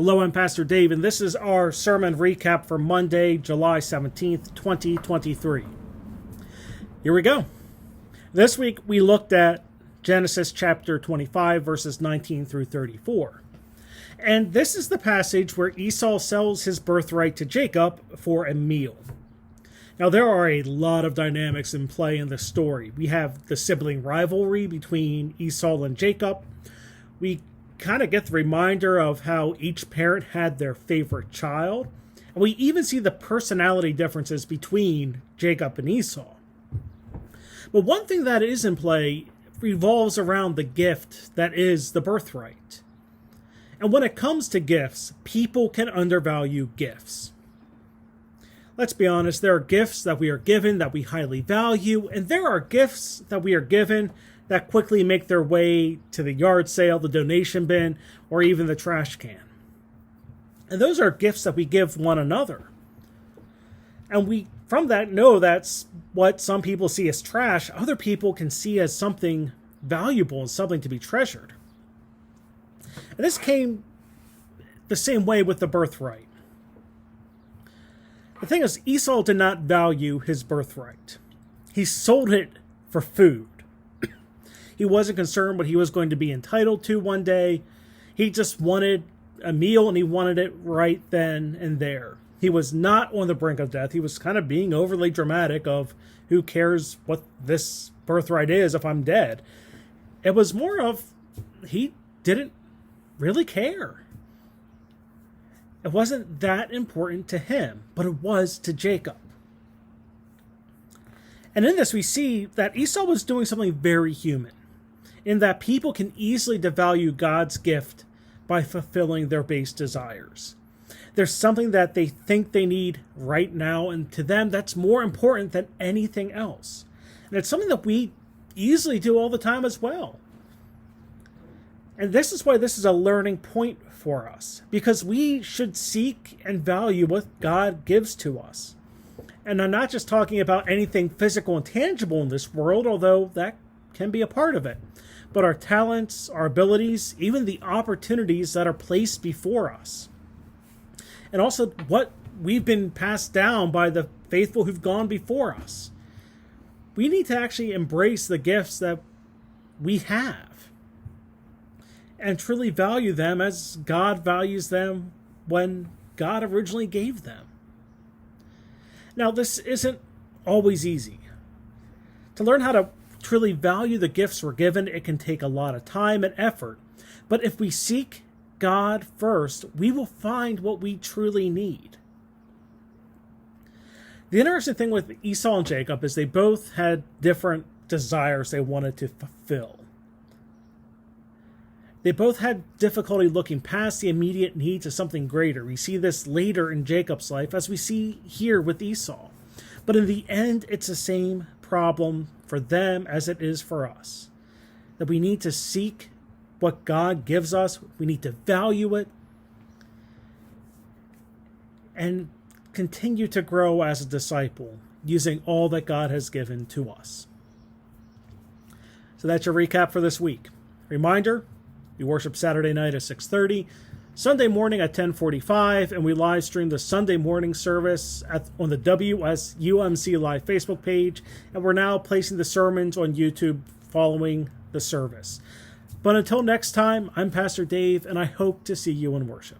Hello, I'm Pastor Dave, and this is our sermon recap for Monday, July 17th, 2023. Here we go. This week we looked at Genesis chapter 25, verses 19 through 34. And this is the passage where Esau sells his birthright to Jacob for a meal. Now, there are a lot of dynamics in play in this story. We have the sibling rivalry between Esau and Jacob. We kind of get the reminder of how each parent had their favorite child. And we even see the personality differences between Jacob and Esau. But one thing that is in play revolves around the gift that is the birthright. And when it comes to gifts, people can undervalue gifts. Let's be honest, there are gifts that we are given that we highly value, and there are gifts that we are given that quickly make their way to the yard sale, the donation bin, or even the trash can. And those are gifts that we give one another. And we, from that, know that's what some people see as trash, other people can see as something valuable and something to be treasured. And this came the same way with the birthright. The thing is, Esau did not value his birthright. He sold it for food. He wasn't concerned what he was going to be entitled to one day. He just wanted a meal, and he wanted it right then and there. He was not on the brink of death. He was kind of being overly dramatic of who cares what this birthright is if I'm dead. It was more of he didn't really care. It wasn't that important to him, but it was to Jacob. And in this we see that Esau was doing something very human, in that people can easily devalue God's gift by fulfilling their base desires. There's something that they think they need right now, and to them that's more important than anything else. And it's something that we easily do all the time as well. And this is why this is a learning point for us, because we should seek and value what God gives to us. And I'm not just talking about anything physical and tangible in this world, although that can be a part of it, but our talents, our abilities, even the opportunities that are placed before us. And also what we've been passed down by the faithful who've gone before us. We need to actually embrace the gifts that we have and truly value them as God values them when God originally gave them. Now, this isn't always easy. To learn how to truly value the gifts we're given, it can take a lot of time and effort. But if we seek God first, we will find what we truly need. The interesting thing with Esau and Jacob is they both had different desires they wanted to fulfill. They both had difficulty looking past the immediate needs of something greater. We see this later in Jacob's life, as we see here with Esau. But in the end, it's the same problem for them as it is for us. That we need to seek what God gives us. We need to value it and continue to grow as a disciple using all that God has given to us. So that's your recap for this week. Reminder, we worship Saturday night at 6:30, Sunday morning at 10:45, and we live stream the Sunday morning service on the WSUMC Live Facebook page, and we're now placing the sermons on YouTube following the service. But until next time, I'm Pastor Dave, and I hope to see you in worship.